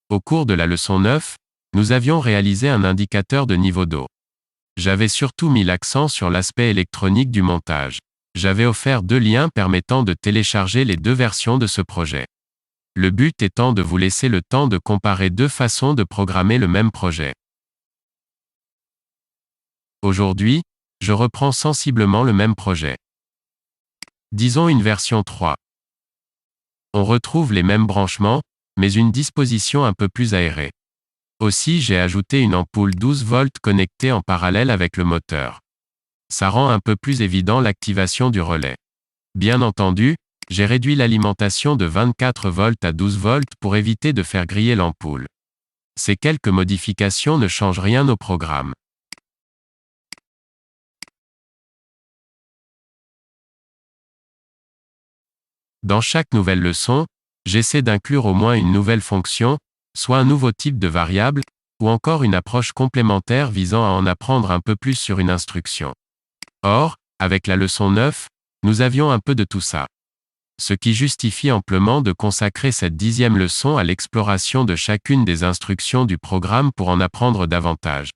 Au cours de la leçon 9, nous avions réalisé un indicateur de niveau d'eau. J'avais surtout mis l'accent sur l'aspect électronique du montage. J'avais offert 2 liens permettant de télécharger les 2 versions de ce projet. Le but étant de vous laisser le temps de comparer 2 façons de programmer le même projet. Aujourd'hui, je reprends sensiblement le même projet. Disons une version 3. On retrouve les mêmes branchements, mais une disposition un peu plus aérée. Aussi, j'ai ajouté une ampoule 12 volts connectée en parallèle avec le moteur. Ça rend un peu plus évident l'activation du relais. Bien entendu, j'ai réduit l'alimentation de 24 volts à 12 volts pour éviter de faire griller l'ampoule. Ces quelques modifications ne changent rien au programme. Dans chaque nouvelle leçon, j'essaie d'inclure au moins une nouvelle fonction, soit un nouveau type de variable, ou encore une approche complémentaire visant à en apprendre un peu plus sur une instruction. Or, avec la leçon 9, nous avions un peu de tout ça. Ce qui justifie amplement de consacrer cette 10e leçon à l'exploration de chacune des instructions du programme pour en apprendre davantage.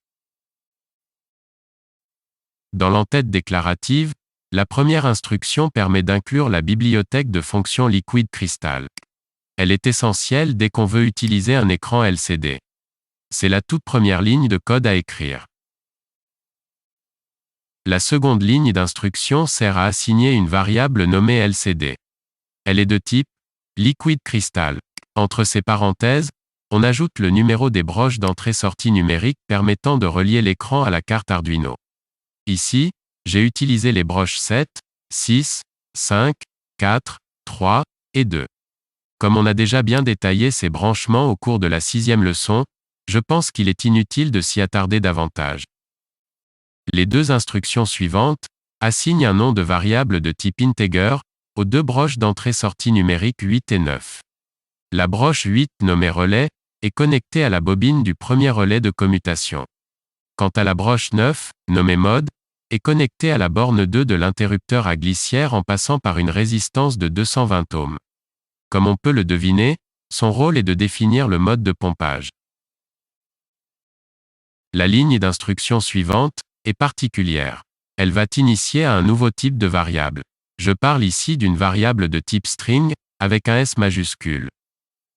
Dans l'entête déclarative, la première instruction permet d'inclure la bibliothèque de fonctions Liquid Crystal. Elle est essentielle dès qu'on veut utiliser un écran LCD. C'est la toute première ligne de code à écrire. La seconde ligne d'instruction sert à assigner une variable nommée LCD. Elle est de type Liquid Crystal. Entre ces parenthèses, on ajoute le numéro des broches d'entrée-sortie numérique permettant de relier l'écran à la carte Arduino. Ici, j'ai utilisé les broches 7, 6, 5, 4, 3 et 2. Comme on a déjà bien détaillé ces branchements au cours de la 6e leçon, je pense qu'il est inutile de s'y attarder davantage. Les 2 instructions suivantes assignent un nom de variable de type integer aux 2 broches d'entrée-sortie numérique 8 et 9. La broche 8 nommée relais est connectée à la bobine du premier relais de commutation. Quant à la broche 9, nommée mode, est connectée à la borne 2 de l'interrupteur à glissière en passant par une résistance de 220 ohms. Comme on peut le deviner, son rôle est de définir le mode de pompage. La ligne d'instruction suivante est particulière. Elle va initier à un nouveau type de variable. Je parle ici d'une variable de type string, avec un S majuscule.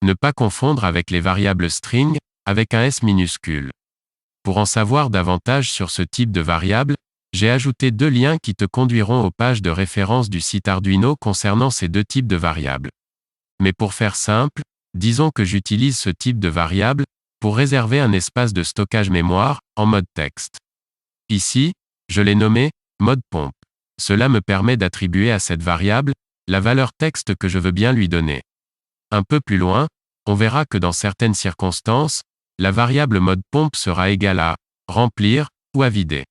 Ne pas confondre avec les variables string, avec un S minuscule. Pour en savoir davantage sur ce type de variable, j'ai ajouté 2 liens qui te conduiront aux pages de référence du site Arduino concernant ces 2 types de variables. Mais pour faire simple, disons que j'utilise ce type de variable pour réserver un espace de stockage mémoire en mode texte. Ici, je l'ai nommé mode pompe. Cela me permet d'attribuer à cette variable la valeur texte que je veux bien lui donner. Un peu plus loin, on verra que dans certaines circonstances, la variable mode pompe sera égale à remplir ou à vider.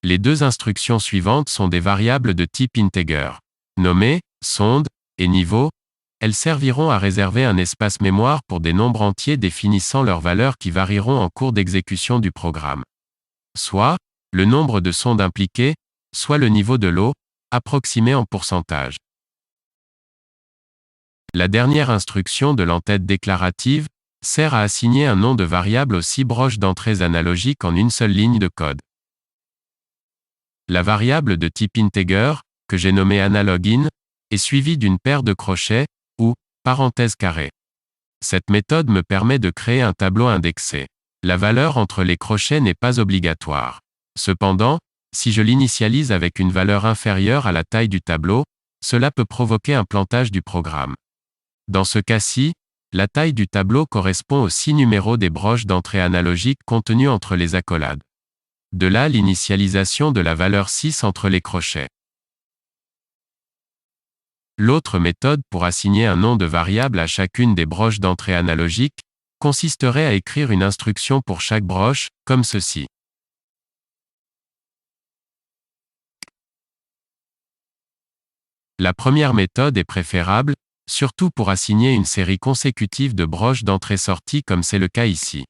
Les 2 instructions suivantes sont des variables de type integer. Nommées sonde et niveau, elles serviront à réserver un espace mémoire pour des nombres entiers définissant leurs valeurs qui varieront en cours d'exécution du programme. Soit le nombre de sondes impliquées, soit le niveau de l'eau, approximé en pourcentage. La dernière instruction de l'entête déclarative sert à assigner un nom de variable aux 6 broches d'entrées analogiques en une seule ligne de code. La variable de type integer, que j'ai nommée analogin, est suivie d'une paire de crochets, ou parenthèse carrée. Cette méthode me permet de créer un tableau indexé. La valeur entre les crochets n'est pas obligatoire. Cependant, si je l'initialise avec une valeur inférieure à la taille du tableau, cela peut provoquer un plantage du programme. Dans ce cas-ci, la taille du tableau correspond aux 6 numéros des broches d'entrée analogiques contenus entre les accolades. De là l'initialisation de la valeur 6 entre les crochets. L'autre méthode pour assigner un nom de variable à chacune des broches d'entrée analogiques consisterait à écrire une instruction pour chaque broche, comme ceci. La première méthode est préférable, surtout pour assigner une série consécutive de broches d'entrée-sortie comme c'est le cas ici.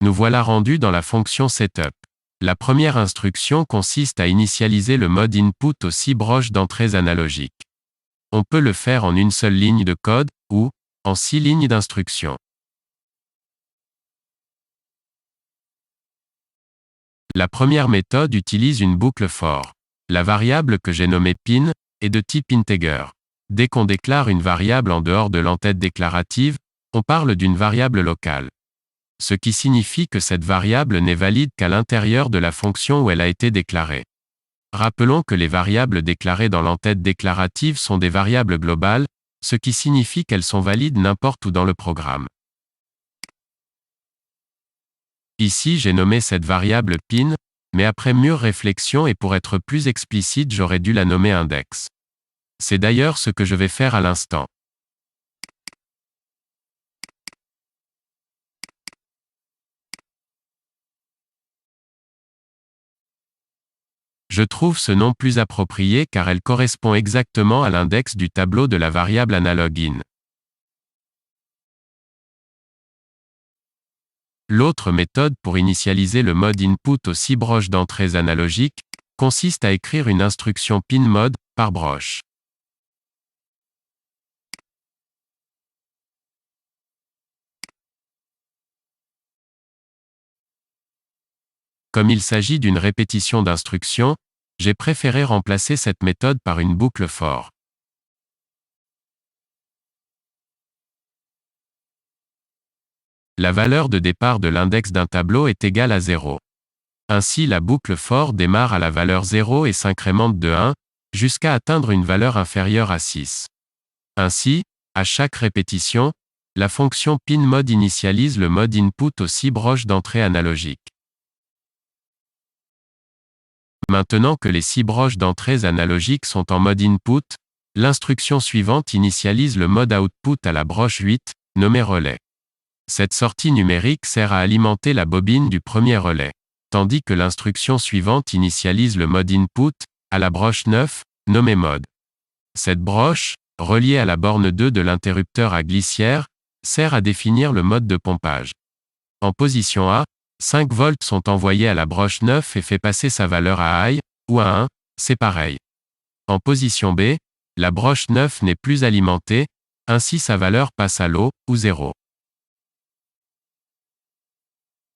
Nous voilà rendus dans la fonction setup. La première instruction consiste à initialiser le mode input aux 6 broches d'entrées analogiques. On peut le faire en une seule ligne de code, ou en 6 lignes d'instruction. La première méthode utilise une boucle for. La variable que j'ai nommée pin est de type integer. Dès qu'on déclare une variable en dehors de l'entête déclarative, on parle d'une variable locale. Ce qui signifie que cette variable n'est valide qu'à l'intérieur de la fonction où elle a été déclarée. Rappelons que les variables déclarées dans l'entête déclarative sont des variables globales, ce qui signifie qu'elles sont valides n'importe où dans le programme. Ici j'ai nommé cette variable pin, mais après mûre réflexion et pour être plus explicite j'aurais dû la nommer index. C'est d'ailleurs ce que je vais faire à l'instant. Je trouve ce nom plus approprié car elle correspond exactement à l'index du tableau de la variable analog in. L'autre méthode pour initialiser le mode input aux 6 broches d'entrées analogiques consiste à écrire une instruction pin mode par broche. Comme il s'agit d'une répétition d'instructions, j'ai préféré remplacer cette méthode par une boucle for. La valeur de départ de l'index d'un tableau est égale à 0. Ainsi la boucle for démarre à la valeur 0 et s'incrémente de 1, jusqu'à atteindre une valeur inférieure à 6. Ainsi, à chaque répétition, la fonction pinMode initialise le mode input aux 6 broches d'entrée analogiques. Maintenant que les 6 broches d'entrées analogiques sont en mode input, l'instruction suivante initialise le mode output à la broche 8, nommée relais. Cette sortie numérique sert à alimenter la bobine du premier relais, tandis que l'instruction suivante initialise le mode input à la broche 9, nommée mode. Cette broche, reliée à la borne 2 de l'interrupteur à glissière, sert à définir le mode de pompage. En position A, 5 volts sont envoyés à la broche 9 et fait passer sa valeur à high, ou à 1, c'est pareil. En position B, la broche 9 n'est plus alimentée, ainsi sa valeur passe à low, ou 0.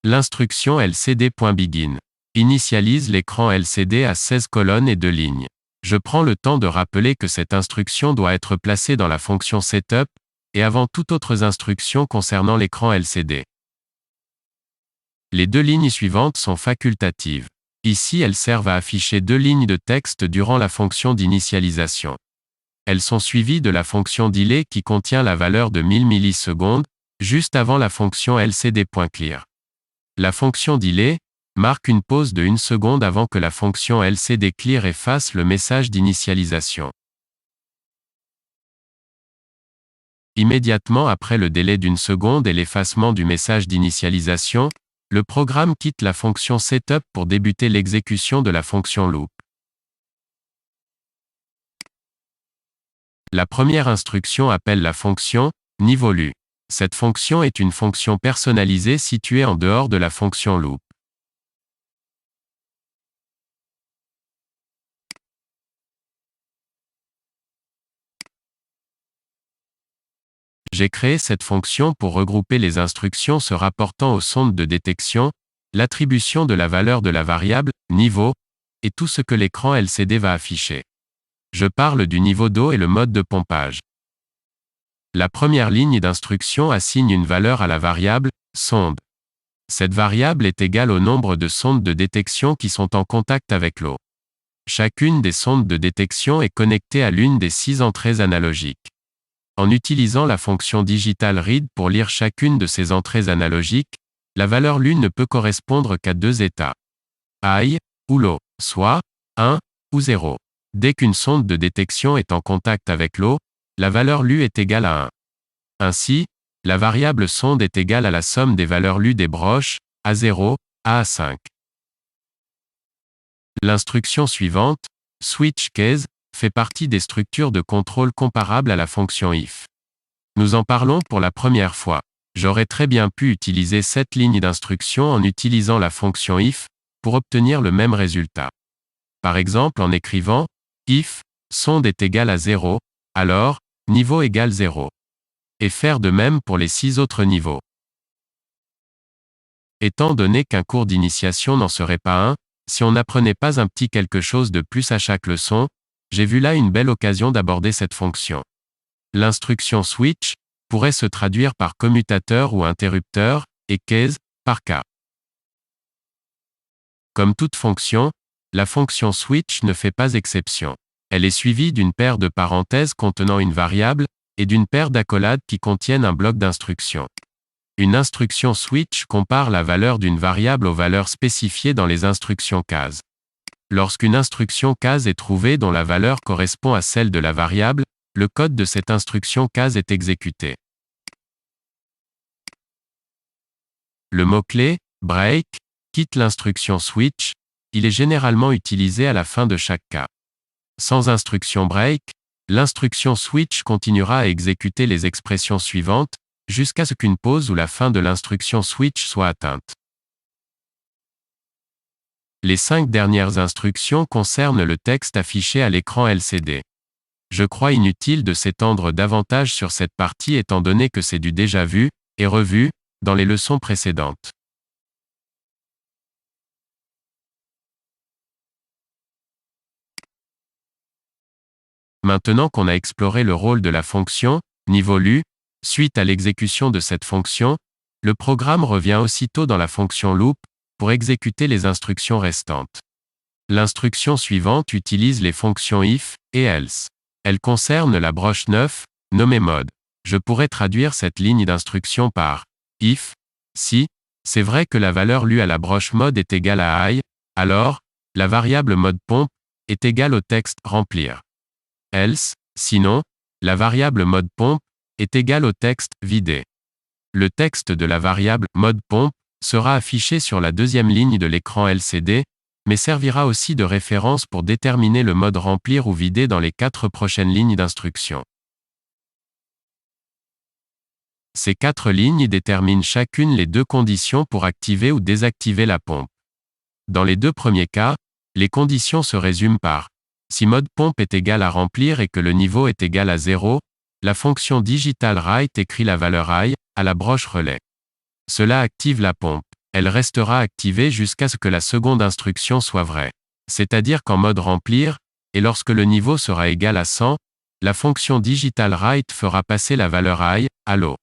L'instruction lcd.begin initialise l'écran LCD à 16 colonnes et 2 lignes. Je prends le temps de rappeler que cette instruction doit être placée dans la fonction setup, et avant toute autre instruction concernant l'écran LCD. Les 2 lignes suivantes sont facultatives. Ici elles servent à afficher 2 lignes de texte durant la fonction d'initialisation. Elles sont suivies de la fonction delay qui contient la valeur de 1000 millisecondes, juste avant la fonction lcd.clear. La fonction delay marque une pause de 1 seconde avant que la fonction lcd.clear efface le message d'initialisation. Immédiatement après le délai d'1 seconde et l'effacement du message d'initialisation, le programme quitte la fonction setup pour débuter l'exécution de la fonction loop. La première instruction appelle la fonction niveau lu. Cette fonction est une fonction personnalisée située en dehors de la fonction loop. J'ai créé cette fonction pour regrouper les instructions se rapportant aux sondes de détection, l'attribution de la valeur de la variable niveau, et tout ce que l'écran LCD va afficher. Je parle du niveau d'eau et le mode de pompage. La première ligne d'instruction assigne une valeur à la variable sonde. Cette variable est égale au nombre de sondes de détection qui sont en contact avec l'eau. Chacune des sondes de détection est connectée à l'une des 6 entrées analogiques. En utilisant la fonction digital read pour lire chacune de ces entrées analogiques, la valeur lu ne peut correspondre qu'à 2 états. High ou low, soit 1 ou 0. Dès qu'une sonde de détection est en contact avec l'eau, la valeur lu est égale à 1. Ainsi, la variable sonde est égale à la somme des valeurs lues des broches, A0, à A5. L'instruction suivante, switch case, fait partie des structures de contrôle comparables à la fonction if. Nous en parlons pour la première fois. J'aurais très bien pu utiliser cette ligne d'instruction en utilisant la fonction if, pour obtenir le même résultat. Par exemple en écrivant if sonde est égal à 0, alors niveau égale 0. Et faire de même pour les 6 autres niveaux. Étant donné qu'un cours d'initiation n'en serait pas un, si on n'apprenait pas un petit quelque chose de plus à chaque leçon, j'ai vu là une belle occasion d'aborder cette fonction. L'instruction switch pourrait se traduire par commutateur ou interrupteur, et case par cas. Comme toute fonction, la fonction switch ne fait pas exception. Elle est suivie d'une paire de parenthèses contenant une variable, et d'une paire d'accolades qui contiennent un bloc d'instructions. Une instruction switch compare la valeur d'une variable aux valeurs spécifiées dans les instructions case. Lorsqu'une instruction case est trouvée dont la valeur correspond à celle de la variable, le code de cette instruction case est exécuté. Le mot-clé break quitte l'instruction switch, il est généralement utilisé à la fin de chaque cas. Sans instruction break, l'instruction switch continuera à exécuter les expressions suivantes, jusqu'à ce qu'une pause ou la fin de l'instruction switch soit atteinte. Les 5 dernières instructions concernent le texte affiché à l'écran LCD. Je crois inutile de s'étendre davantage sur cette partie étant donné que c'est du déjà vu, et revu, dans les leçons précédentes. Maintenant qu'on a exploré le rôle de la fonction, niveau lu, suite à l'exécution de cette fonction, le programme revient aussitôt dans la fonction loop, pour exécuter les instructions restantes. L'instruction suivante utilise les fonctions if et else. Elle concerne la broche 9, nommée mode. Je pourrais traduire cette ligne d'instruction par if, si, c'est vrai que la valeur lue à la broche mode est égale à I, alors, la variable mode pompe est égale au texte remplir. Else, sinon, la variable mode pompe est égale au texte vider. Le texte de la variable mode pompe sera affiché sur la deuxième ligne de l'écran LCD, mais servira aussi de référence pour déterminer le mode remplir ou vider dans les 4 prochaines lignes d'instruction. Ces 4 lignes déterminent chacune les 2 conditions pour activer ou désactiver la pompe. Dans les 2 premiers cas, les conditions se résument par si mode pompe est égal à remplir et que le niveau est égal à 0, la fonction digitalWrite écrit la valeur I à la broche relais. Cela active la pompe. Elle restera activée jusqu'à ce que la seconde instruction soit vraie. C'est-à-dire qu'en mode remplir, et lorsque le niveau sera égal à 100, la fonction digitalWrite fera passer la valeur I à l'eau.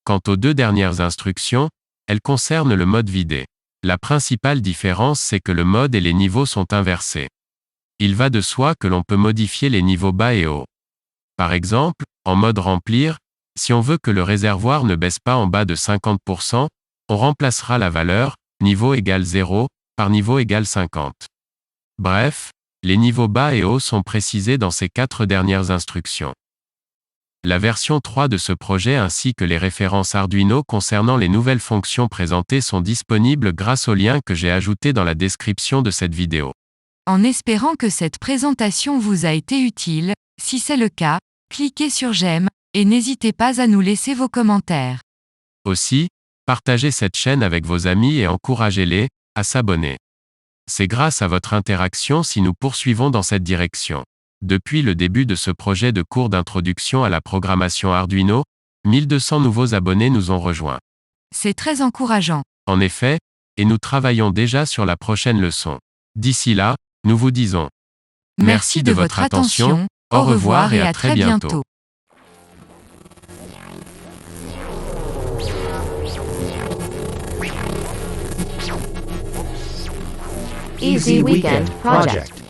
Quant aux 2 dernières instructions, elles concernent le mode vidé. La principale différence c'est que le mode et les niveaux sont inversés. Il va de soi que l'on peut modifier les niveaux bas et hauts. Par exemple, en mode remplir, si on veut que le réservoir ne baisse pas en bas de 50%, on remplacera la valeur niveau égale 0 par niveau égale 50. Bref, les niveaux bas et hauts sont précisés dans ces 4 dernières instructions. La version 3 de ce projet ainsi que les références Arduino concernant les nouvelles fonctions présentées sont disponibles grâce au lien que j'ai ajouté dans la description de cette vidéo. En espérant que cette présentation vous a été utile, si c'est le cas, cliquez sur j'aime, et n'hésitez pas à nous laisser vos commentaires. Aussi, partagez cette chaîne avec vos amis et encouragez-les à s'abonner. C'est grâce à votre interaction si nous poursuivons dans cette direction. Depuis le début de ce projet de cours d'introduction à la programmation Arduino, 1200 nouveaux abonnés nous ont rejoints. C'est très encourageant. En effet, et nous travaillons déjà sur la prochaine leçon. D'ici là, nous vous disons Merci de votre attention, au revoir et à très bientôt. Easy Weekend Project.